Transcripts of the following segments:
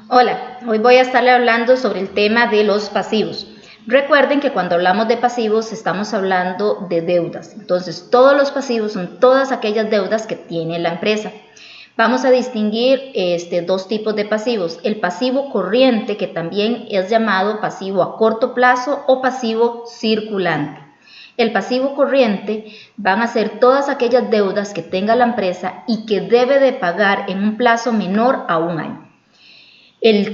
Hola, hoy voy a estarle hablando sobre el tema de los pasivos. Recuerden que cuando hablamos de pasivos estamos hablando de deudas. Entonces, todos los pasivos son todas aquellas deudas que tiene la empresa. Vamos a distinguir dos tipos de pasivos. El pasivo corriente, que también es llamado pasivo a corto plazo o pasivo circulante. El pasivo corriente van a ser todas aquellas deudas que tenga la empresa y que debe de pagar en un plazo menor a un año.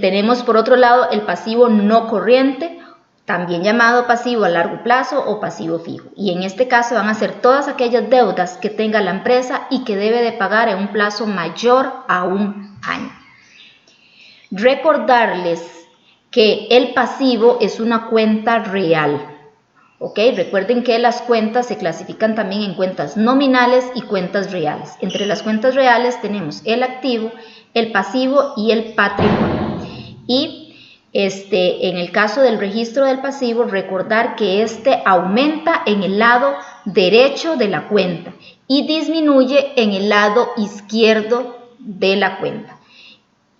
Tenemos por otro lado el pasivo no corriente, también llamado pasivo a largo plazo o pasivo fijo. Y en este caso van a ser todas aquellas deudas que tenga la empresa y que debe de pagar en un plazo mayor a un año. Recordarles que el pasivo es una cuenta real. ¿Ok? Recuerden que las cuentas se clasifican también en cuentas nominales y cuentas reales. Entre las cuentas reales tenemos el activo, el pasivo y el patrimonio. Y en el caso del registro del pasivo, recordar que aumenta en el lado derecho de la cuenta y disminuye en el lado izquierdo de la cuenta.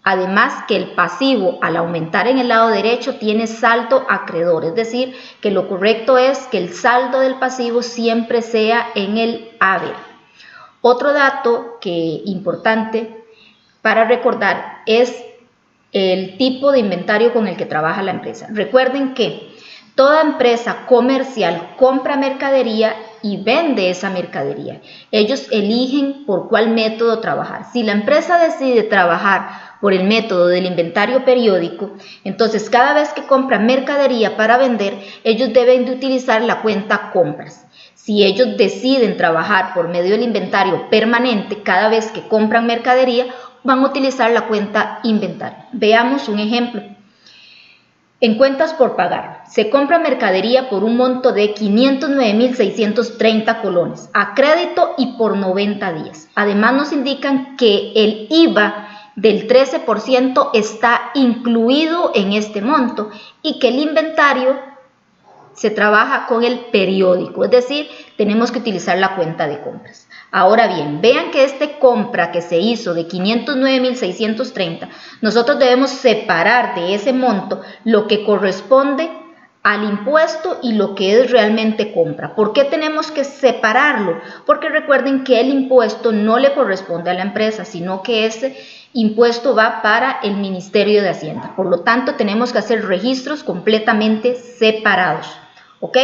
Además que el pasivo, al aumentar en el lado derecho, tiene saldo acreedor, es decir, que lo correcto es que el saldo del pasivo siempre sea en el haber. Otro dato importante para recordar es el tipo de inventario con el que trabaja la empresa. Recuerden que toda empresa comercial compra mercadería y vende esa mercadería. Ellos eligen por cuál método trabajar. Si la empresa decide trabajar por el método del inventario periódico, entonces cada vez que compran mercadería para vender, ellos deben de utilizar la cuenta compras. Si ellos deciden trabajar por medio del inventario permanente, cada vez que compran mercadería, van a utilizar la cuenta inventario. Veamos un ejemplo. En cuentas por pagar, se compra mercadería por un monto de 509.630 colones a crédito y por 90 días. Además nos indican que el IVA del 13% está incluido en este monto y que el inventario se trabaja con el periódico, es decir, tenemos que utilizar la cuenta de compras. Ahora bien, vean que compra que se hizo de 509.630, nosotros debemos separar de ese monto lo que corresponde al impuesto y lo que es realmente compra. ¿Por qué tenemos que separarlo? Porque recuerden que el impuesto no le corresponde a la empresa, sino que ese impuesto va para el Ministerio de Hacienda. Por lo tanto, tenemos que hacer registros completamente separados. ¿Ok?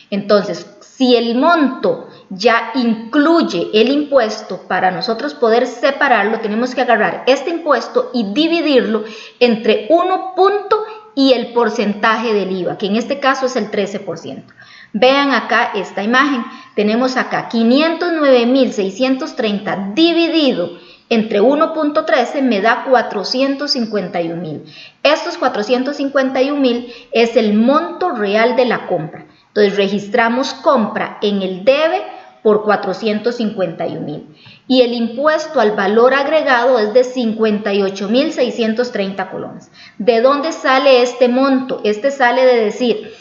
Entonces, si el monto ya incluye el impuesto, para nosotros poder separarlo, tenemos que agarrar este impuesto y dividirlo entre 1 punto y el porcentaje del IVA, que en este caso es el 13%. Vean acá esta imagen. Tenemos acá 509.630 dividido entre 1.13 me da 451.000. Estos 451.000 es el monto real de la compra. Entonces registramos compra en el debe por 451.000. Y el impuesto al valor agregado es de 58.630 colones. ¿De dónde sale este monto? Sale de decir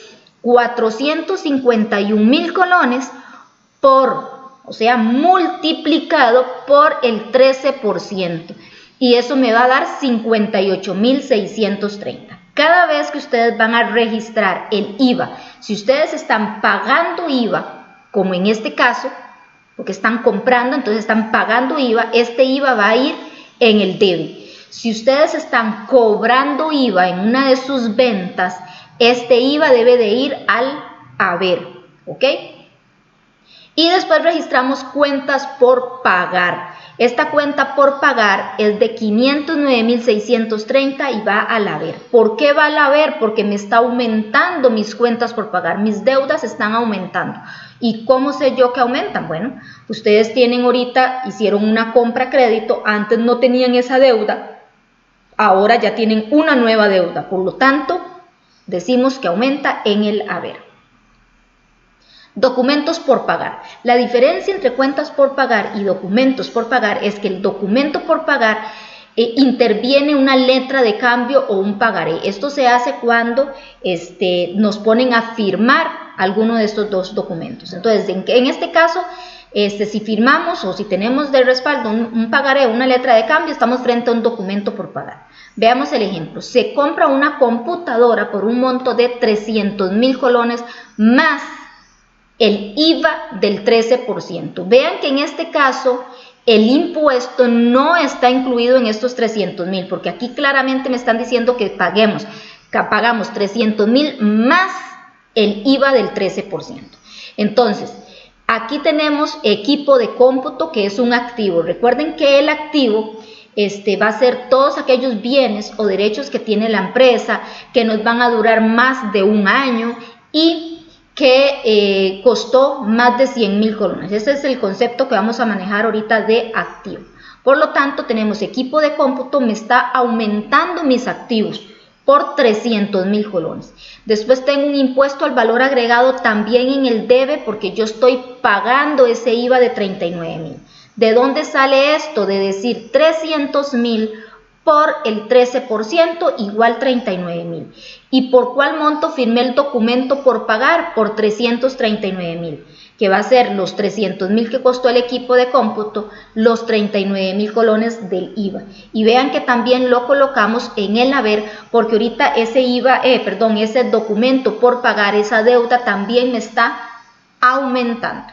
451.000 colones multiplicado por el 13%. Y eso me va a dar 58.630. Cada vez que ustedes van a registrar el IVA, si ustedes están pagando IVA, como en este caso, porque están comprando, entonces están pagando IVA, este IVA va a ir en el debe. Si ustedes están cobrando IVA en una de sus ventas, este IVA debe de ir al haber, ¿ok? Y después registramos cuentas por pagar. Esta cuenta por pagar es de 509.630 y va al haber. ¿Por qué va al haber? Porque me está aumentando mis cuentas por pagar. Mis deudas están aumentando. ¿Y cómo sé yo que aumentan? Bueno, ustedes hicieron una compra a crédito, antes no tenían esa deuda, ahora ya tienen una nueva deuda. Por lo tanto, decimos que aumenta en el haber. Documentos por pagar. La diferencia entre cuentas por pagar y documentos por pagar es que el documento por pagar interviene una letra de cambio o un pagaré. Esto se hace cuando nos ponen a firmar alguno de estos dos documentos. Entonces, en este caso, Si firmamos o si tenemos de respaldo un pagaré, una letra de cambio, estamos frente a un documento por pagar. Veamos el ejemplo. Se compra una computadora por un monto de 300.000 colones más el IVA del 13%. Vean que en este caso el impuesto no está incluido en estos 300.000, porque aquí claramente me están diciendo que pagamos 300.000 más el IVA del 13%. Entonces, aquí tenemos equipo de cómputo, que es un activo. Recuerden que el activo va a ser todos aquellos bienes o derechos que tiene la empresa, que nos van a durar más de un año y que costó más de 100.000 colones. Ese es el concepto que vamos a manejar ahorita de activo. Por lo tanto, tenemos equipo de cómputo, me está aumentando mis activos por 300.000 colones. Después tengo un impuesto al valor agregado también en el debe, porque yo estoy pagando ese IVA de 39.000. ¿De dónde sale esto? De decir 300.000 por el 13% igual 39.000. ¿Y por cuál monto firmé el documento por pagar? Por 339.000, que va a ser los 300.000 que costó el equipo de cómputo, los 39.000 colones del IVA. Y vean que también lo colocamos en el haber, porque ahorita ese ese documento por pagar, esa deuda también me está aumentando.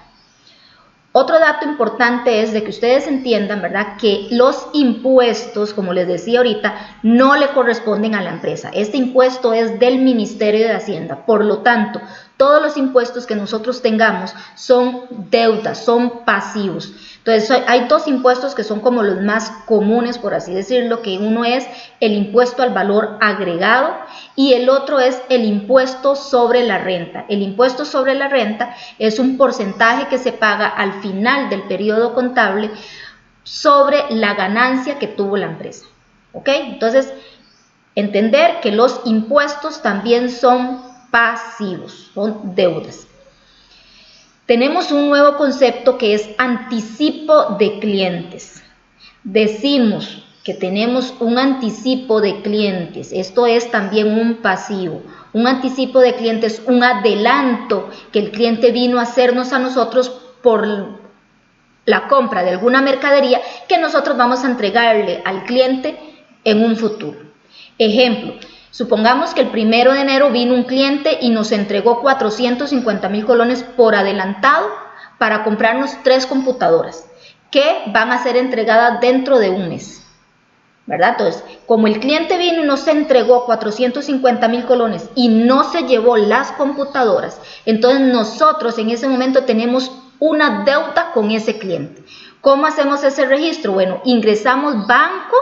Otro dato importante es de que ustedes entiendan, ¿verdad?, que los impuestos, como les decía ahorita, no le corresponden a la empresa. Este impuesto es del Ministerio de Hacienda. Por lo tanto, todos los impuestos que nosotros tengamos son deudas, son pasivos. Entonces, hay dos impuestos que son como los más comunes, por así decirlo, que uno es el impuesto al valor agregado y el otro es el impuesto sobre la renta. El impuesto sobre la renta es un porcentaje que se paga al final del periodo contable sobre la ganancia que tuvo la empresa. ¿Ok? Entonces, entender que los impuestos también son pasivos, son deudas. Tenemos un nuevo concepto que es anticipo de clientes. Decimos que tenemos un anticipo de clientes. Esto es también un pasivo. Un anticipo de clientes, un adelanto que el cliente vino a hacernos a nosotros por la compra de alguna mercadería que nosotros vamos a entregarle al cliente en un futuro. Ejemplo. Supongamos que el 1 de enero vino un cliente y nos entregó 450.000 colones por adelantado para comprarnos 3 computadoras que van a ser entregadas dentro de un mes, ¿verdad? Entonces, como el cliente vino y nos entregó 450.000 colones y no se llevó las computadoras, entonces nosotros en ese momento tenemos una deuda con ese cliente. ¿Cómo hacemos ese registro? Bueno, ingresamos banco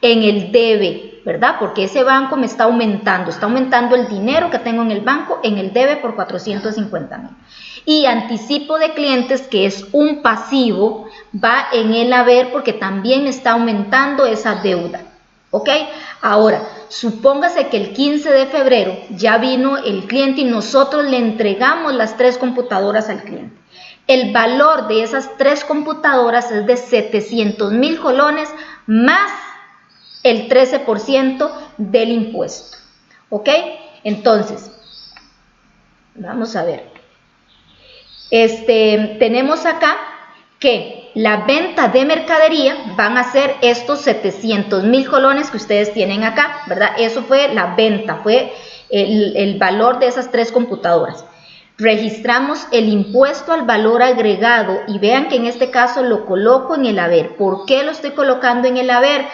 en el debe, ¿verdad? Porque ese banco me está aumentando el dinero que tengo en el banco, en el debe por 450.000. Y anticipo de clientes, que es un pasivo, va en el haber porque también me está aumentando esa deuda. ¿Ok? Ahora, supóngase que el 15 de febrero ya vino el cliente y nosotros le entregamos las 3 computadoras al cliente. El valor de esas 3 computadoras es de 700.000 colones más el 13% del impuesto. ¿Ok? Entonces, vamos a ver. Tenemos acá que la venta de mercadería van a ser estos 700.000 colones que ustedes tienen acá, ¿verdad? Eso fue la venta, fue el valor de esas 3 computadoras. Registramos el impuesto al valor agregado y vean que en este caso lo coloco en el haber. ¿Por qué lo estoy colocando en el haber?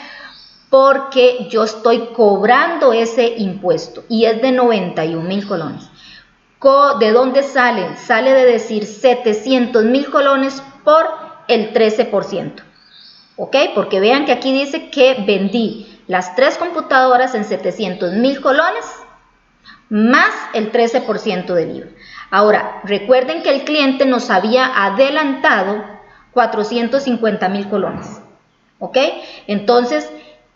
Porque yo estoy cobrando ese impuesto y es de 91.000 colones. ¿De dónde sale? Sale de decir 700.000 colones por el 13%. ¿Ok? Porque vean que aquí dice que vendí las 3 computadoras en 700.000 colones más el 13% del IVA. Ahora, recuerden que el cliente nos había adelantado 450.000 colones. ¿Ok? Entonces,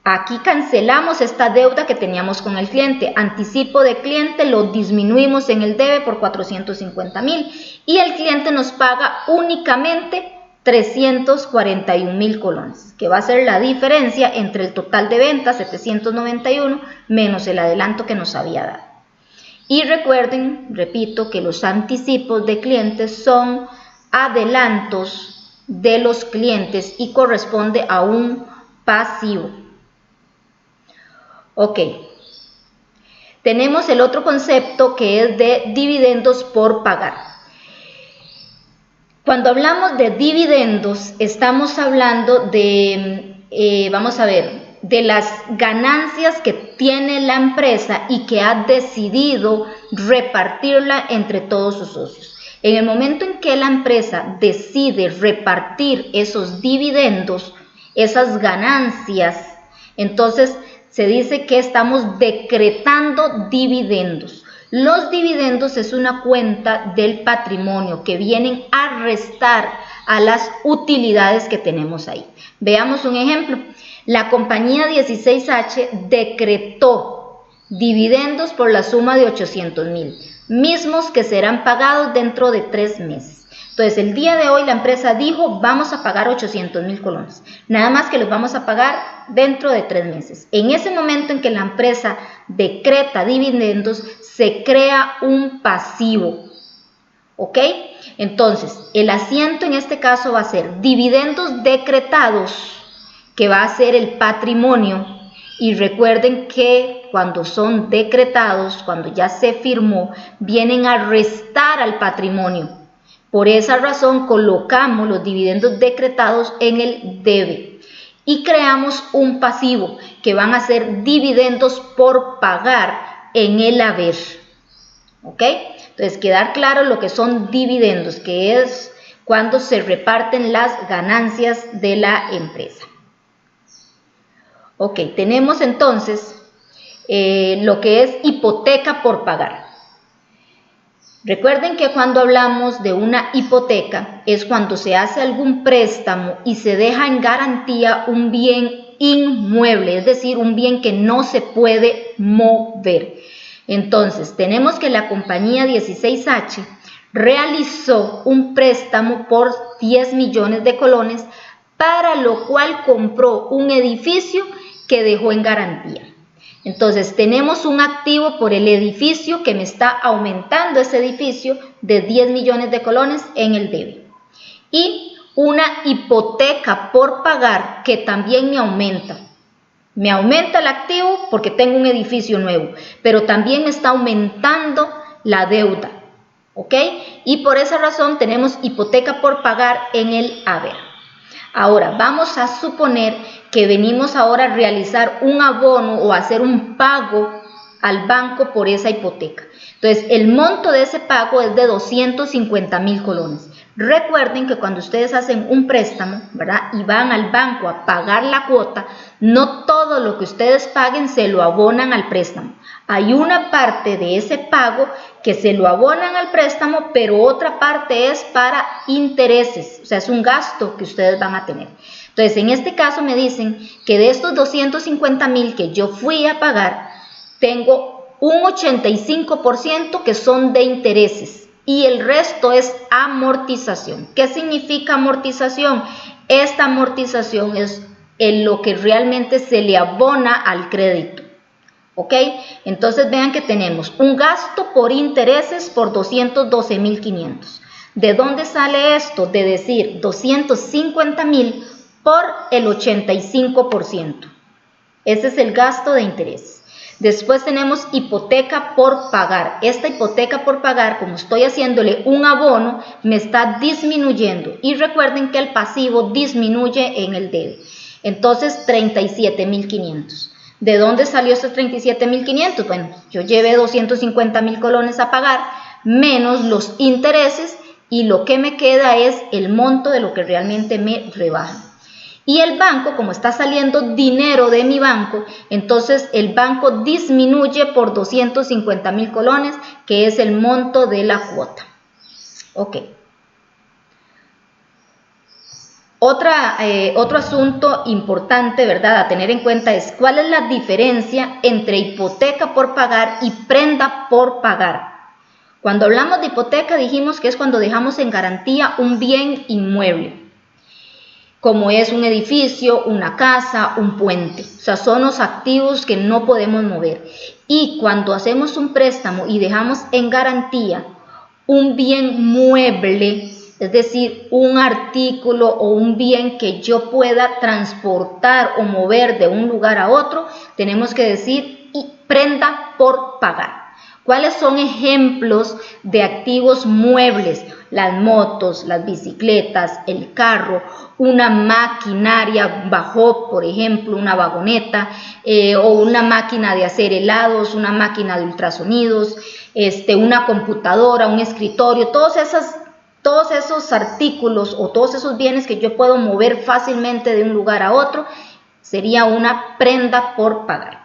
aquí cancelamos esta deuda que teníamos con el cliente. Anticipo de cliente lo disminuimos en el debe por 450.000 y el cliente nos paga únicamente 341.000 colones, que va a ser la diferencia entre el total de ventas, 791, menos el adelanto que nos había dado. Y recuerden, repito, que los anticipos de clientes son adelantos de los clientes y corresponde a un pasivo. Ok. Tenemos el otro concepto que es de dividendos por pagar. Cuando hablamos de dividendos, estamos hablando de, vamos a ver, de las ganancias que tiene la empresa y que ha decidido repartirla entre todos sus socios. En el momento en que la empresa decide repartir esos dividendos, esas ganancias, entonces se dice que estamos decretando dividendos. Los dividendos es una cuenta del patrimonio que vienen a restar a las utilidades que tenemos ahí. Veamos un ejemplo. La compañía 16H decretó dividendos por la suma de 800,000, mismos que serán pagados dentro de 3 meses. Entonces, el día de hoy la empresa dijo, vamos a pagar 800,000 colones, nada más que los vamos a pagar dentro de 3 meses. En ese momento en que la empresa decreta dividendos, se crea un pasivo, ¿ok? Entonces, el asiento en este caso va a ser dividendos decretados, que va a ser el patrimonio, y recuerden que cuando son decretados, cuando ya se firmó, vienen a restar al patrimonio. Por esa razón colocamos los dividendos decretados en el debe y creamos un pasivo que van a ser dividendos por pagar en el haber. ¿Ok? Entonces, quedar claro lo que son dividendos, que es cuando se reparten las ganancias de la empresa. Ok, tenemos entonces lo que es hipoteca por pagar. Recuerden que cuando hablamos de una hipoteca es cuando se hace algún préstamo y se deja en garantía un bien inmueble, es decir, un bien que no se puede mover. Entonces, tenemos que la compañía 16H realizó un préstamo por 10 millones de colones, para lo cual compró un edificio que dejó en garantía. Entonces, tenemos un activo por el edificio que me está aumentando ese edificio de 10 millones de colones en el debe. Y una hipoteca por pagar que también me aumenta. Me aumenta el activo porque tengo un edificio nuevo, pero también me está aumentando la deuda. ¿Ok? Y por esa razón tenemos hipoteca por pagar en el haber. Ahora, vamos a suponer que venimos ahora a realizar un abono o hacer un pago al banco por esa hipoteca. Entonces, el monto de ese pago es de 250,000 colones. Recuerden que cuando ustedes hacen un préstamo, ¿verdad? Y van al banco a pagar la cuota, no todo lo que ustedes paguen se lo abonan al préstamo. Hay una parte de ese pago que se lo abonan al préstamo, pero otra parte es para intereses, o sea, es un gasto que ustedes van a tener. Entonces, en este caso me dicen que de estos 250,000 que yo fui a pagar, tengo un 85% que son de intereses y el resto es amortización. ¿Qué significa amortización? Esta amortización es en lo que realmente se le abona al crédito. ¿Ok? Entonces vean que tenemos un gasto por intereses por 212,500. ¿De dónde sale esto? De decir 250,000 por el 85%. Ese es el gasto de interés. Después tenemos hipoteca por pagar. Esta hipoteca por pagar, como estoy haciéndole un abono, me está disminuyendo. Y recuerden que el pasivo disminuye en el debe. Entonces 37,500. ¿De dónde salió estos 37,500? Bueno, yo llevé 250,000 colones a pagar, menos los intereses, y lo que me queda es el monto de lo que realmente me rebajan. Y el banco, como está saliendo dinero de mi banco, entonces el banco disminuye por 250,000 colones, que es el monto de la cuota. Ok. Otro asunto importante, ¿verdad?, a tener en cuenta es cuál es la diferencia entre hipoteca por pagar y prenda por pagar. Cuando hablamos de hipoteca dijimos que es cuando dejamos en garantía un bien inmueble, como es un edificio, una casa, un puente. O sea, son los activos que no podemos mover. Y cuando hacemos un préstamo y dejamos en garantía un bien mueble, es decir, un artículo o un bien que yo pueda transportar o mover de un lugar a otro, tenemos que decir prenda por pagar. ¿Cuáles son ejemplos de activos muebles? Las motos, las bicicletas, el carro, una maquinaria bajo, por ejemplo, una vagoneta, o una máquina de hacer helados, una máquina de ultrasonidos, una computadora, un escritorio, todos esos artículos o todos esos bienes que yo puedo mover fácilmente de un lugar a otro, sería una prenda por pagar.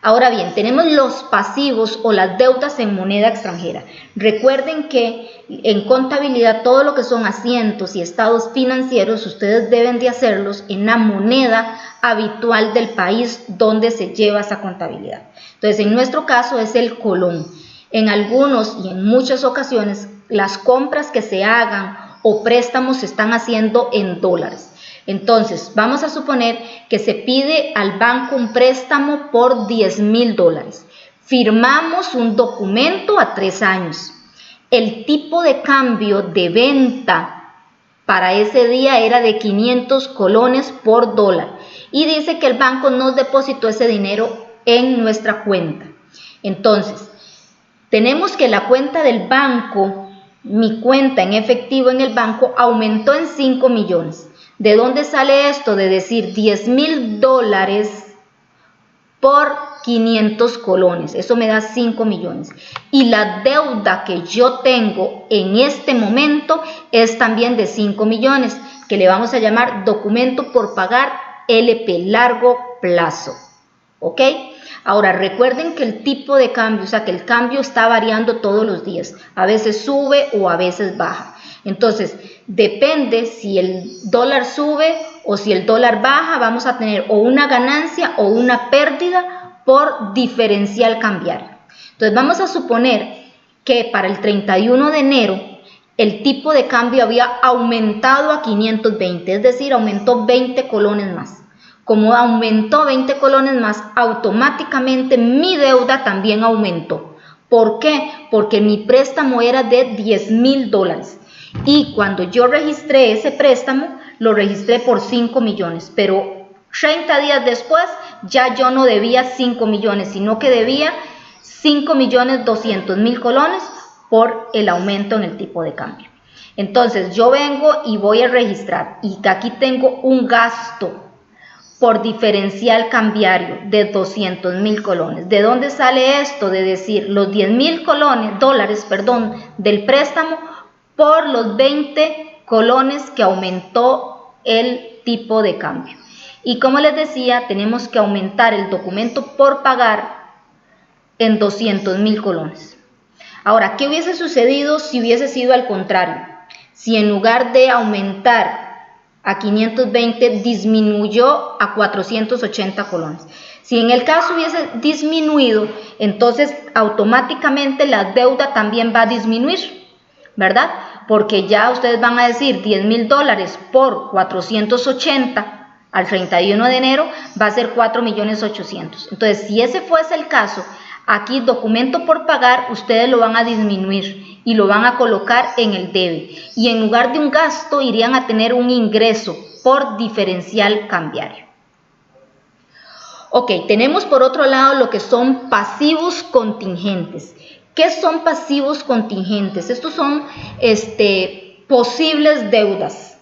Ahora bien, tenemos los pasivos o las deudas en moneda extranjera. Recuerden que en contabilidad todo lo que son asientos y estados financieros ustedes deben de hacerlos en la moneda habitual del país donde se lleva esa contabilidad. Entonces, en nuestro caso es el colón. En algunos y en muchas ocasiones las compras que se hagan o préstamos se están haciendo en dólares. Entonces, vamos a suponer que se pide al banco un préstamo por $10,000. Firmamos un documento a 3 años. El tipo de cambio de venta para ese día era de 500 colones por dólar. Y dice que el banco nos depositó ese dinero en nuestra cuenta. Entonces, tenemos que la cuenta del banco, mi cuenta en efectivo en el banco, aumentó en 5 millones. ¿De dónde sale esto de decir $10,000 por 500 colones? Eso me da 5 millones. Y la deuda que yo tengo en este momento es también de 5 millones, que le vamos a llamar documento por pagar LP, largo plazo. ¿Ok? Ahora, recuerden que el tipo de cambio, o sea, que el cambio está variando todos los días. A veces sube o a veces baja. Entonces, depende si el dólar sube o si el dólar baja, vamos a tener o una ganancia o una pérdida por diferencial cambiario. Entonces, vamos a suponer que para el 31 de enero el tipo de cambio había aumentado a 520, es decir, aumentó 20 colones más. Como aumentó 20 colones más, automáticamente mi deuda también aumentó. ¿Por qué? Porque mi préstamo era de $10,000. Y cuando yo registré ese préstamo, lo registré por 5 millones, pero 30 días después ya yo no debía 5 millones, sino que debía 5.200.000 colones por el aumento en el tipo de cambio. Entonces yo vengo y voy a registrar y aquí tengo un gasto por diferencial cambiario de 200.000 colones. ¿De dónde sale esto? De decir los 10.000 dólares del préstamo por los 20 colones que aumentó el tipo de cambio. Y como les decía, tenemos que aumentar el documento por pagar en 200.000 colones. Ahora, ¿qué hubiese sucedido si hubiese sido al contrario? Si en lugar de aumentar a 520 disminuyó a 480 colones. Si en el caso hubiese disminuido, entonces automáticamente la deuda también va a disminuir, ¿verdad? Porque ya ustedes van a decir $10,000 por 480 al 31 de enero va a ser 4.800.000. Entonces, si ese fuese el caso, aquí documento por pagar, ustedes lo van a disminuir y lo van a colocar en el debe. Y en lugar de un gasto, irían a tener un ingreso por diferencial cambiario. Ok, tenemos por otro lado lo que son pasivos contingentes. ¿Qué son pasivos contingentes? Estos son posibles deudas.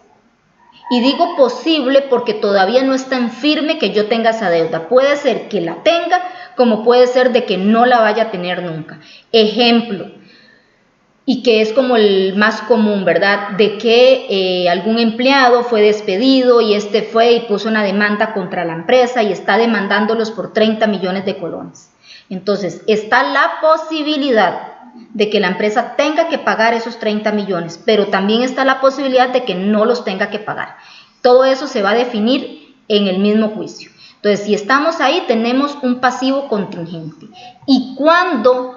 Y digo posible porque todavía no está en firme que yo tenga esa deuda. Puede ser que la tenga, como puede ser de que no la vaya a tener nunca. Ejemplo, y que es como el más común, ¿verdad? De que algún empleado fue despedido y fue y puso una demanda contra la empresa y está demandándolos por 30 millones de colones. Entonces, está la posibilidad de que la empresa tenga que pagar esos 30 millones, pero también está la posibilidad de que no los tenga que pagar. Todo eso se va a definir en el mismo juicio. Entonces, si estamos ahí, tenemos un pasivo contingente. ¿Y cuándo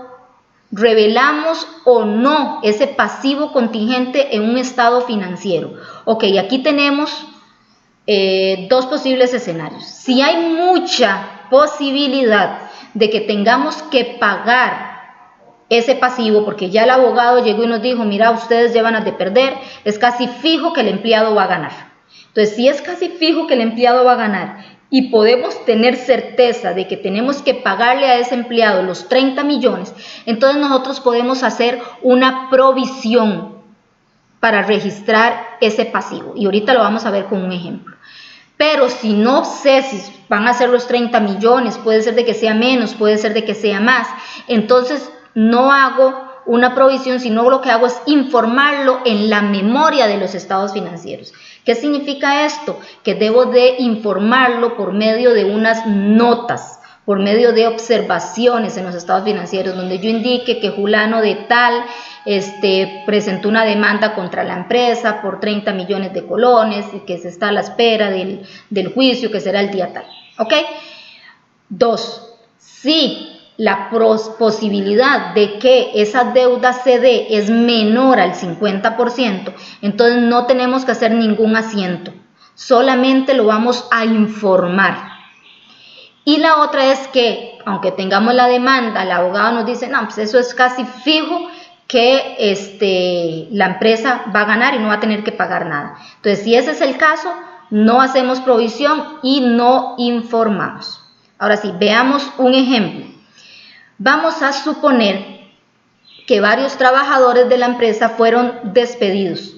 revelamos o no ese pasivo contingente en un estado financiero? Ok, aquí tenemos dos posibles escenarios. Si hay mucha posibilidad de que tengamos que pagar ese pasivo, porque ya el abogado llegó y nos dijo, mira, ustedes llevan a de perder, es casi fijo que el empleado va a ganar. Entonces, si es casi fijo que el empleado va a ganar y podemos tener certeza de que tenemos que pagarle a ese empleado los 30 millones, entonces nosotros podemos hacer una provisión para registrar ese pasivo. Y ahorita lo vamos a ver con un ejemplo. Pero si no sé si van a ser los 30 millones, puede ser de que sea menos, puede ser de que sea más, entonces no hago una provisión, sino lo que hago es informarlo en la memoria de los estados financieros. ¿Qué significa esto? Que debo de informarlo por medio de unas notas, por medio de observaciones en los estados financieros, donde yo indique que fulano de tal presentó una demanda contra la empresa por 30 millones de colones y que se está a la espera del juicio que será el día tal. ¿Ok? 2. Si la posibilidad de que esa deuda se dé es menor al 50%, entonces no tenemos que hacer ningún asiento, solamente lo vamos a informar. Y la otra es que, aunque tengamos la demanda, el abogado nos dice, no, pues eso es casi fijo que la empresa va a ganar y no va a tener que pagar nada. Entonces, si ese es el caso, no hacemos provisión y no informamos. Ahora sí, veamos un ejemplo. Vamos a suponer que varios trabajadores de la empresa fueron despedidos,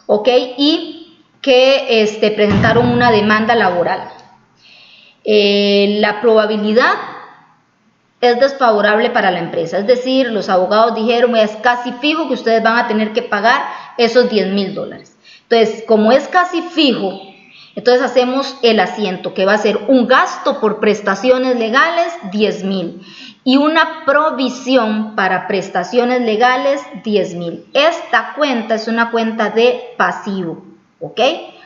¿ok? Y que presentaron una demanda laboral. La probabilidad es desfavorable para la empresa, es decir, los abogados dijeron, es casi fijo que ustedes van a tener que pagar esos $10,000. Entonces, como es casi fijo, entonces hacemos el asiento, que va a ser un gasto por prestaciones legales, 10,000, y una provisión para prestaciones legales, 10,000. Esta cuenta es una cuenta de pasivo, ¿ok?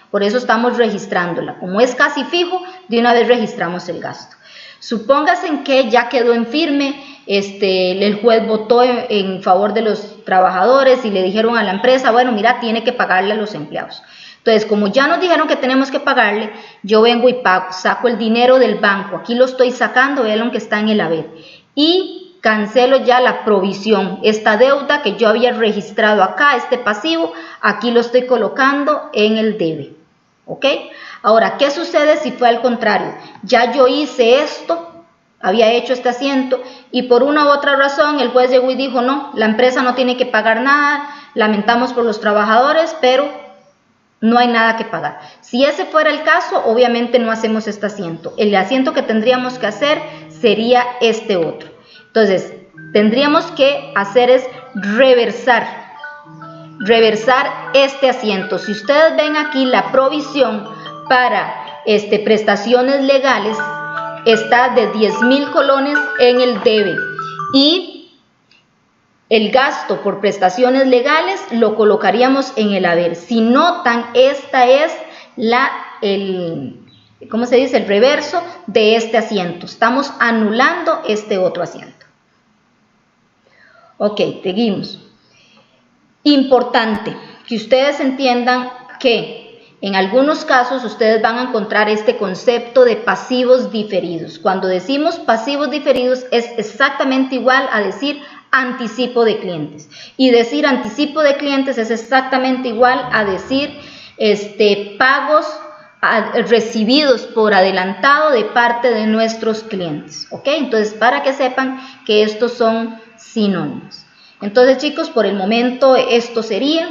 Por eso estamos registrándola. Como es casi fijo, de una vez registramos el gasto. Supóngase que ya quedó en firme, el juez votó en favor de los trabajadores y le dijeron a la empresa, bueno, mira, tiene que pagarle a los empleados. Entonces, como ya nos dijeron que tenemos que pagarle, yo vengo y pago, saco el dinero del banco, aquí lo estoy sacando, vean que está en el haber, y cancelo ya la provisión, esta deuda que yo había registrado acá, este pasivo, aquí lo estoy colocando en el debe, ¿ok? Ahora, ¿qué sucede si fue al contrario? Ya yo hice esto, había hecho este asiento, y por una u otra razón el juez llegó y dijo, no, la empresa no tiene que pagar nada, lamentamos por los trabajadores, pero no hay nada que pagar. Si ese fuera el caso, obviamente no hacemos este asiento. El asiento que tendríamos que hacer sería este otro. Entonces, tendríamos que hacer es reversar este asiento. Si ustedes ven aquí la provisión para prestaciones legales, está de 10,000 colones en el debe y el gasto por prestaciones legales lo colocaríamos en el haber. Si notan, esta es ¿cómo se dice? El reverso de este asiento. Estamos anulando este otro asiento. Ok, seguimos. Importante que ustedes entiendan que en algunos casos ustedes van a encontrar este concepto de pasivos diferidos. Cuando decimos pasivos diferidos es exactamente igual a decir anticipo de clientes. Y decir anticipo de clientes es exactamente igual a decir pagos recibidos por adelantado de parte de nuestros clientes. ¿Ok? Entonces, para que sepan que estos son sinónimos. Entonces, chicos, por el momento esto sería.